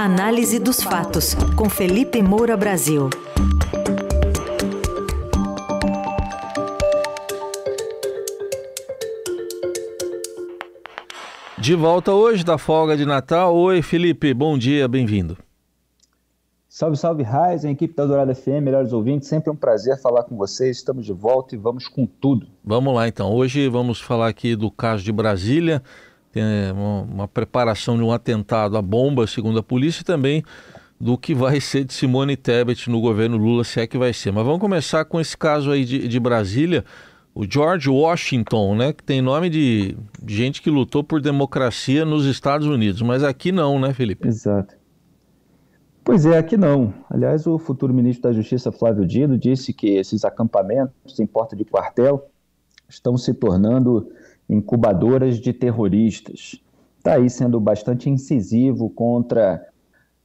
Análise dos fatos, com Felipe Moura Brasil. De volta hoje da folga de Natal. Oi, Felipe, bom dia, bem-vindo. Salve, salve, Raizen, equipe da Dourada FM, melhores ouvintes, sempre um prazer falar com vocês, estamos de volta e vamos com tudo. Vamos lá então, hoje vamos falar aqui do caso de Brasília, tem uma preparação de um atentado à bomba, segundo a polícia, e também do que vai ser de Simone Tebet no governo Lula, se é que vai ser. Mas vamos começar com esse caso aí de Brasília, o George Washington, né, que tem nome de gente que lutou por democracia nos Estados Unidos, mas aqui não, né, Felipe? Exato. Pois é, aqui não. Aliás, o futuro ministro da Justiça, Flávio Dino, disse que esses acampamentos em porta de quartel estão se tornando incubadoras de terroristas. Está aí sendo bastante incisivo contra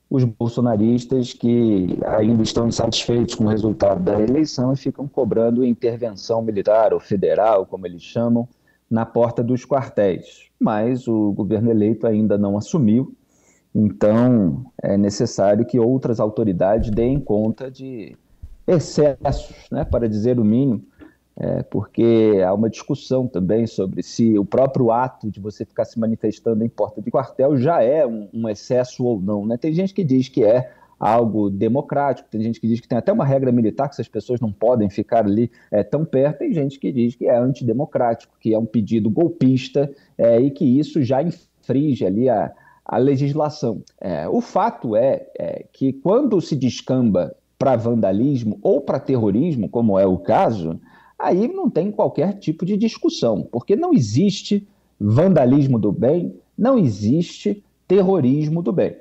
os bolsonaristas que ainda estão insatisfeitos com o resultado da eleição e ficam cobrando intervenção militar ou federal, como eles chamam, na porta dos quartéis. Mas o governo eleito ainda não assumiu. Então, é necessário que outras autoridades deem conta de excessos, né, para dizer o mínimo, porque há uma discussão também sobre se o próprio ato de você ficar se manifestando em porta de quartel já é um excesso ou não, né? Tem gente que diz que é algo democrático, tem gente que diz que tem até uma regra militar que essas pessoas não podem ficar ali tão perto, tem gente que diz que é antidemocrático, que é um pedido golpista e que isso já infringe ali a legislação. O fato é que quando se descamba para vandalismo ou para terrorismo, como é o caso, aí não tem qualquer tipo de discussão, porque não existe vandalismo do bem, não existe terrorismo do bem.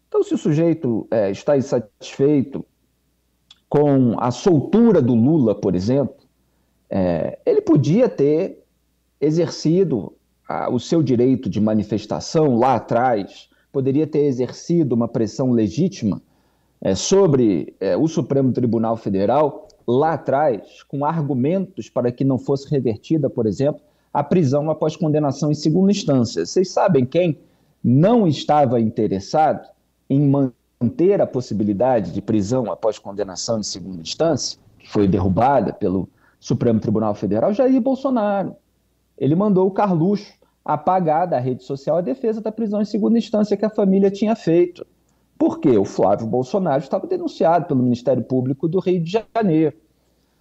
Então, se o sujeito está insatisfeito com a soltura do Lula, por exemplo, ele podia ter exercido o seu direito de manifestação lá atrás, poderia ter exercido uma pressão legítima sobre o Supremo Tribunal Federal lá atrás, com argumentos para que não fosse revertida, por exemplo, a prisão após condenação em segunda instância. Vocês sabem quem não estava interessado em manter a possibilidade de prisão após condenação em segunda instância, que foi derrubada pelo Supremo Tribunal Federal? Jair Bolsonaro. Ele mandou o Carluxo apagar da rede social a defesa da prisão em segunda instância que a família tinha feito. Por quê? O Flávio Bolsonaro estava denunciado pelo Ministério Público do Rio de Janeiro.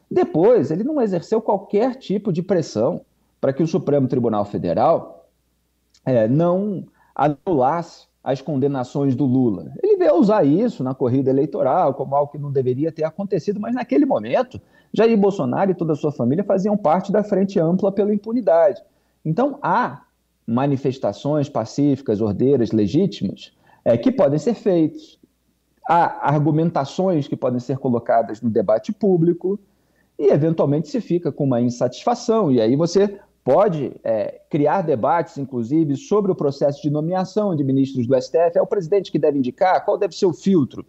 Depois, ele não exerceu qualquer tipo de pressão para que o Supremo Tribunal Federal não anulasse as condenações do Lula. Ele veio usar isso na corrida eleitoral como algo que não deveria ter acontecido, mas naquele momento, Jair Bolsonaro e toda a sua família faziam parte da Frente Ampla pela Impunidade. Então, há manifestações pacíficas, ordeiras, legítimas, que podem ser feitas. Há argumentações que podem ser colocadas no debate público e, eventualmente, se fica com uma insatisfação. E aí você pode criar debates, inclusive, sobre o processo de nomeação de ministros do STF. É o presidente que deve indicar? Qual deve ser o filtro?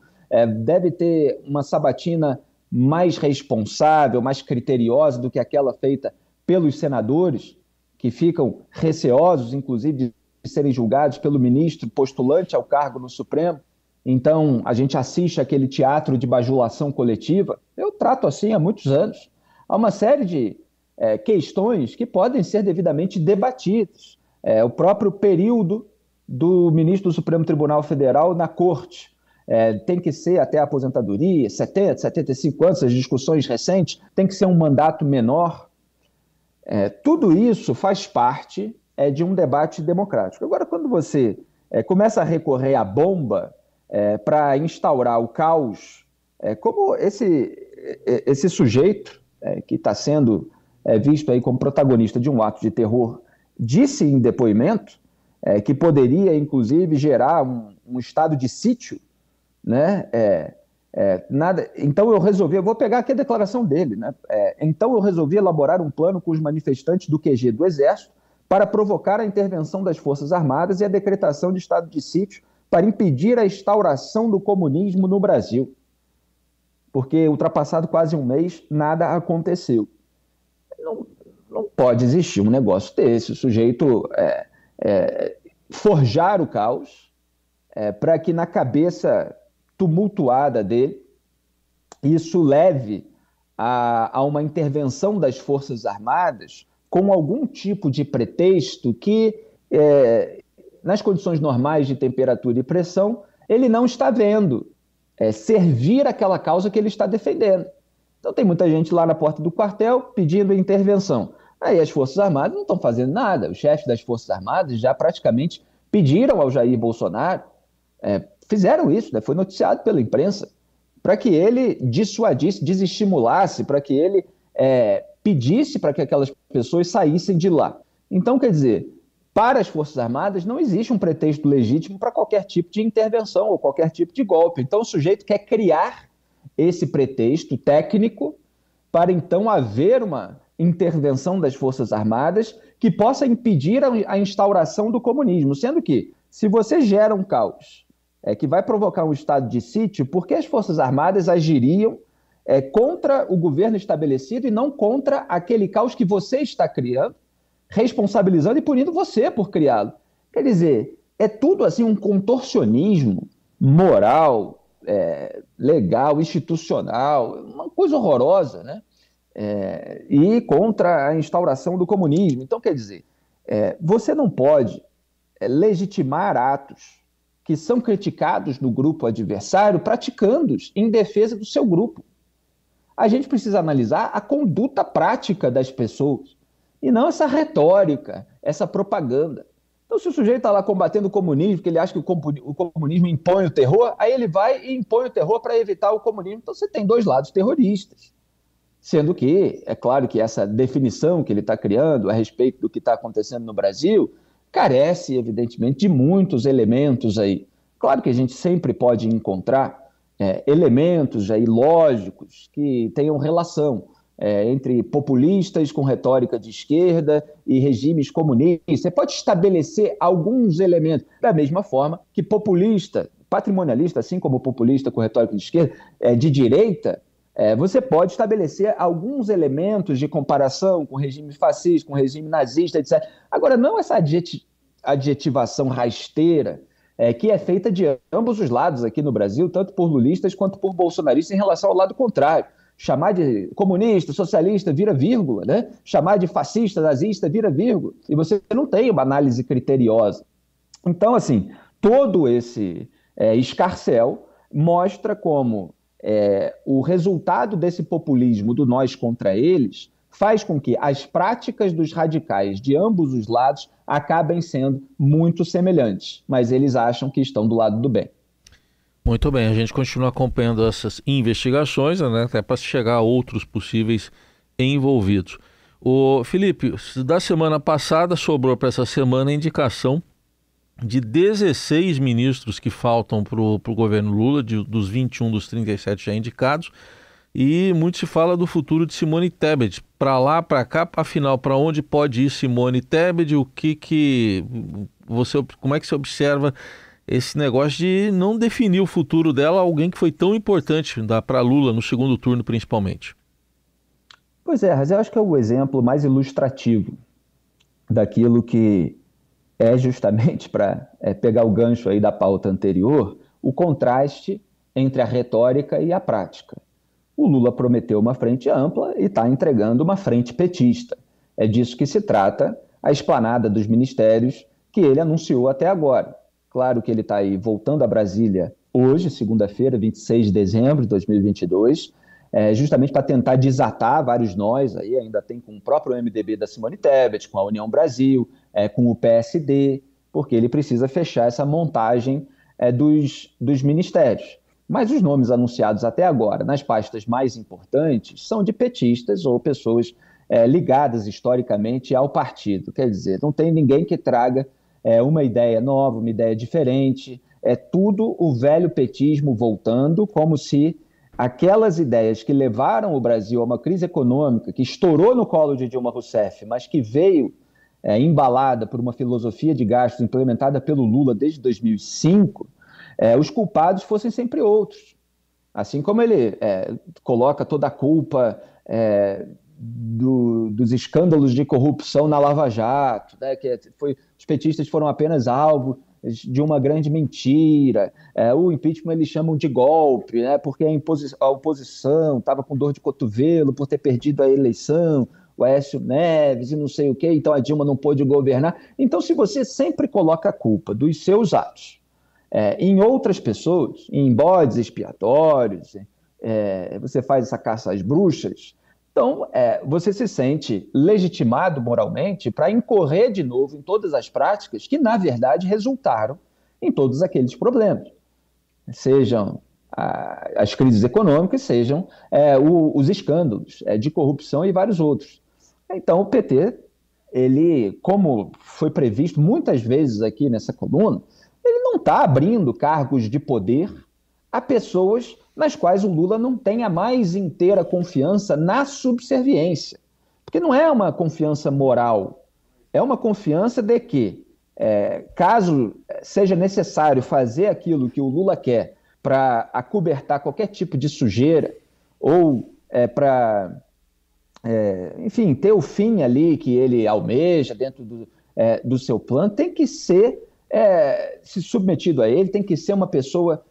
Deve ter uma sabatina mais responsável, mais criteriosa do que aquela feita pelos senadores, que ficam receosos, inclusive, de serem julgados pelo ministro postulante ao cargo no Supremo. Então, a gente assiste aquele teatro de bajulação coletiva. Eu trato assim há muitos anos. Há uma série de questões que podem ser devidamente debatidas. O próprio período do ministro do Supremo Tribunal Federal na corte tem que ser até a aposentadoria, 70, 75 anos, as discussões recentes, tem que ser um mandato menor. Tudo isso faz parte de um debate democrático. Agora, quando você começa a recorrer à bomba para instaurar o caos, como esse sujeito que está sendo visto aí como protagonista de um ato de terror, disse em depoimento que poderia, inclusive, gerar um estado de sítio, né? Então eu vou pegar aqui a declaração dele, né? Então eu resolvi elaborar um plano com os manifestantes do QG do Exército para provocar a intervenção das Forças Armadas e a decretação de estado de sítio para impedir a instauração do comunismo no Brasil. Porque, ultrapassado quase um mês, nada aconteceu. Não pode existir um negócio desse. O sujeito forjar o caos, para que na cabeça tumultuada dele isso leve a uma intervenção das Forças Armadas com algum tipo de pretexto que, nas condições normais de temperatura e pressão, ele não está vendo servir aquela causa que ele está defendendo. Então tem muita gente lá na porta do quartel pedindo intervenção. Aí as Forças Armadas não estão fazendo nada. Os chefes das Forças Armadas já praticamente pediram ao Jair Bolsonaro, fizeram isso, né? Foi noticiado pela imprensa, para que ele dissuadisse, desestimulasse, para que ele pedisse para que aquelas pessoas saíssem de lá. Então, quer dizer, para as Forças Armadas não existe um pretexto legítimo para qualquer tipo de intervenção ou qualquer tipo de golpe. Então, o sujeito quer criar esse pretexto técnico para então haver uma intervenção das Forças Armadas que possa impedir a instauração do comunismo, sendo que, se você gera um caos que vai provocar um estado de sítio, por que as Forças Armadas agiriam contra o governo estabelecido e não contra aquele caos que você está criando, responsabilizando e punindo você por criá-lo? Quer dizer, é tudo assim um contorcionismo moral, legal, institucional, uma coisa horrorosa, né? E contra a instauração do comunismo. Então, quer dizer, você não pode legitimar atos que são criticados no grupo adversário, praticando-os em defesa do seu grupo. A gente precisa analisar a conduta prática das pessoas, e não essa retórica, essa propaganda. Então, se o sujeito está lá combatendo o comunismo, porque ele acha que o comunismo impõe o terror, aí ele vai e impõe o terror para evitar o comunismo. Então, você tem dois lados terroristas. Sendo que, é claro que essa definição que ele está criando a respeito do que está acontecendo no Brasil carece, evidentemente, de muitos elementos aí. Claro que a gente sempre pode encontrar elementos aí lógicos que tenham relação entre populistas com retórica de esquerda e regimes comunistas. Você pode estabelecer alguns elementos, da mesma forma que populista, patrimonialista, assim como populista com retórica de esquerda, de direita, você pode estabelecer alguns elementos de comparação com regime fascista, com regime nazista, etc. Agora, não essa adjetivação rasteira que é feita de ambos os lados aqui no Brasil, tanto por lulistas quanto por bolsonaristas, em relação ao lado contrário. Chamar de comunista, socialista, vira vírgula, né? Chamar de fascista, nazista, vira vírgula. E você não tem uma análise criteriosa. Então, assim, todo esse escarcéu mostra como o resultado desse populismo do nós contra eles faz com que as práticas dos radicais de ambos os lados acabem sendo muito semelhantes, mas eles acham que estão do lado do bem. Muito bem, a gente continua acompanhando essas investigações, né, até para chegar a outros possíveis envolvidos. Felipe, da semana passada sobrou para essa semana a indicação de 16 ministros que faltam para o governo Lula, dos 21 dos 37 já indicados, e muito se fala do futuro de Simone Tebet. Para lá, para cá, afinal, para onde pode ir Simone Tebet? Como é que você observa esse negócio de não definir o futuro dela, alguém que foi tão importante para Lula no segundo turno, principalmente? Pois mas eu acho que é o exemplo mais ilustrativo daquilo que justamente para pegar o gancho aí da pauta anterior, o contraste entre a retórica e a prática. O Lula prometeu uma frente ampla e está entregando uma frente petista. É disso que se trata a esplanada dos ministérios que ele anunciou até agora. Claro que ele está aí voltando a Brasília hoje, segunda-feira, 26 de dezembro de 2022, justamente para tentar desatar vários nós, aí ainda tem com o próprio MDB da Simone Tebet, com a União Brasil, com o PSD, porque ele precisa fechar essa montagem dos ministérios. Mas os nomes anunciados até agora, nas pastas mais importantes, são de petistas ou pessoas ligadas historicamente ao partido. Quer dizer, não tem ninguém que traga uma ideia nova, uma ideia diferente. É tudo o velho petismo voltando, como se aquelas ideias que levaram o Brasil a uma crise econômica, que estourou no colo de Dilma Rousseff, mas que veio embalada por uma filosofia de gastos implementada pelo Lula desde 2005, os culpados fossem sempre outros. Assim como ele coloca toda a culpa dos escândalos de corrupção na Lava Jato, né, os petistas foram apenas alvo de uma grande mentira. O impeachment eles chamam de golpe, né, porque a oposição estava com dor de cotovelo por ter perdido a eleição, o Aécio Neves e não sei o quê, então a Dilma não pôde governar. Então, se você sempre coloca a culpa dos seus atos em outras pessoas, em bodes expiatórios, você faz essa caça às bruxas, então você se sente legitimado moralmente para incorrer de novo em todas as práticas que, na verdade, resultaram em todos aqueles problemas. Sejam as crises econômicas, sejam os escândalos de corrupção e vários outros. Então, o PT, ele, como foi previsto muitas vezes aqui nessa coluna, ele não está abrindo cargos de poder a pessoas nas quais o Lula não tem a mais inteira confiança na subserviência. Porque não é uma confiança moral, é uma confiança de que, caso seja necessário fazer aquilo que o Lula quer para acobertar qualquer tipo de sujeira ou para, enfim, ter o fim ali que ele almeja dentro do seu plano, tem que ser se submetido a ele, tem que ser uma pessoa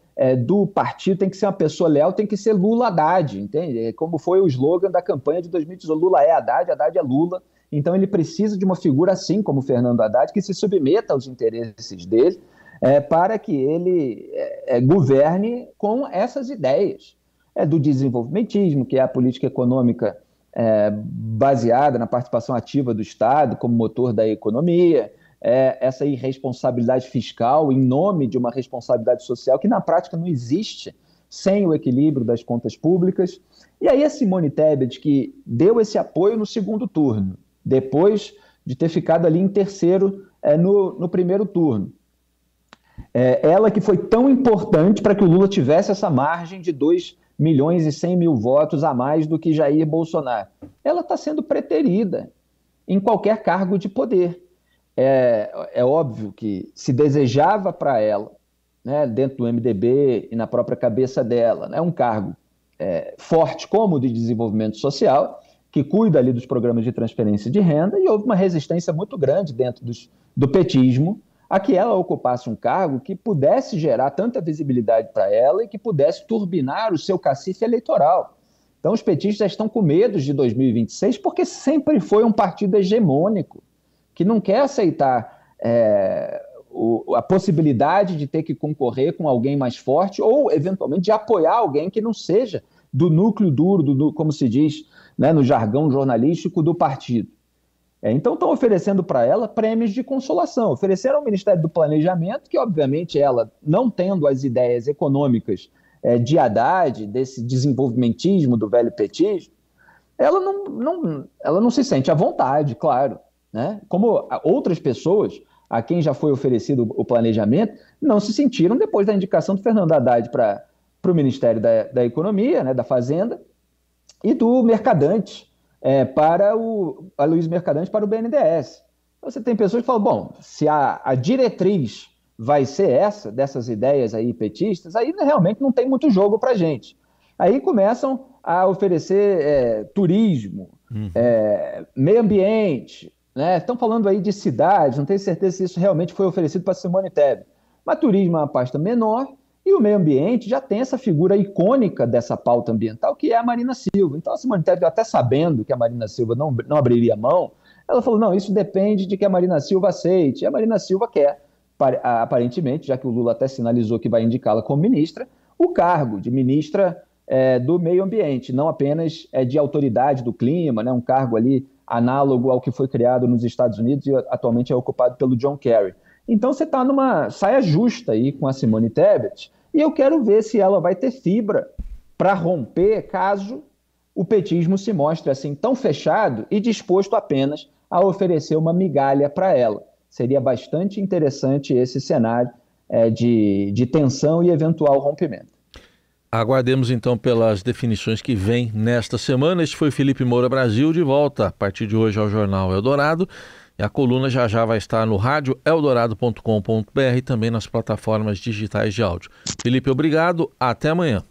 do partido, tem que ser uma pessoa leal, tem que ser Lula Haddad, entende? Como foi o slogan da campanha de 2018, Lula é Haddad, Haddad é Lula. Então ele precisa de uma figura assim como Fernando Haddad, que se submeta aos interesses dele, para que ele governe com essas ideias do desenvolvimentismo, que é a política econômica baseada na participação ativa do Estado como motor da economia, essa irresponsabilidade fiscal em nome de uma responsabilidade social que na prática não existe sem o equilíbrio das contas públicas. E aí a Simone Tebet, que deu esse apoio no segundo turno, depois de ter ficado ali em terceiro no primeiro turno. Ela que foi tão importante para que o Lula tivesse essa margem de 2.100.000 votos a mais do que Jair Bolsonaro. Ela está sendo preterida em qualquer cargo de poder. É óbvio que se desejava para ela, né, dentro do MDB e na própria cabeça dela, né, um cargo forte como o de desenvolvimento social, que cuida ali dos programas de transferência de renda, e houve uma resistência muito grande dentro do petismo a que ela ocupasse um cargo que pudesse gerar tanta visibilidade para ela e que pudesse turbinar o seu cacife eleitoral. Então os petistas estão com medo de 2026 porque sempre foi um partido hegemônico, que não quer aceitar a possibilidade de ter que concorrer com alguém mais forte ou, eventualmente, de apoiar alguém que não seja do núcleo duro, como se diz, né, no jargão jornalístico, do partido. Então, estão oferecendo para ela prêmios de consolação. Ofereceram ao Ministério do Planejamento, que, obviamente, ela, não tendo as ideias econômicas de Haddad, desse desenvolvimentismo do velho petismo, ela não se sente à vontade, claro, né? Como outras pessoas a quem já foi oferecido o planejamento não se sentiram depois da indicação do Fernando Haddad para o Ministério da Economia, né, da Fazenda, e do Mercadante para o Luiz Mercadante para o BNDES. Então, você tem pessoas que falam, bom, se a diretriz vai ser dessas ideias aí petistas, aí realmente não tem muito jogo para a gente. Aí começam a oferecer turismo, meio ambiente, né? Estão falando aí de cidades, não tenho certeza se isso realmente foi oferecido para Simone Tebet. Mas turismo é uma pasta menor e o meio ambiente já tem essa figura icônica dessa pauta ambiental, que é a Marina Silva. Então a Simone Tebet, até sabendo que a Marina Silva não abriria mão, ela falou, não, isso depende de que a Marina Silva aceite. E a Marina Silva quer, aparentemente, já que o Lula até sinalizou que vai indicá-la como ministra, o cargo de ministra do meio ambiente, não apenas de autoridade do clima, né, um cargo ali análogo ao que foi criado nos Estados Unidos e atualmente é ocupado pelo John Kerry. Então você está numa saia justa aí com a Simone Tebet e eu quero ver se ela vai ter fibra para romper caso o petismo se mostre assim tão fechado e disposto apenas a oferecer uma migalha para ela. Seria bastante interessante esse cenário de tensão e eventual rompimento. Aguardemos então pelas definições que vêm nesta semana. Este foi Felipe Moura Brasil, de volta a partir de hoje ao Jornal Eldorado. E a coluna já vai estar no rádio eldorado.com.br e também nas plataformas digitais de áudio. Felipe, obrigado. Até amanhã.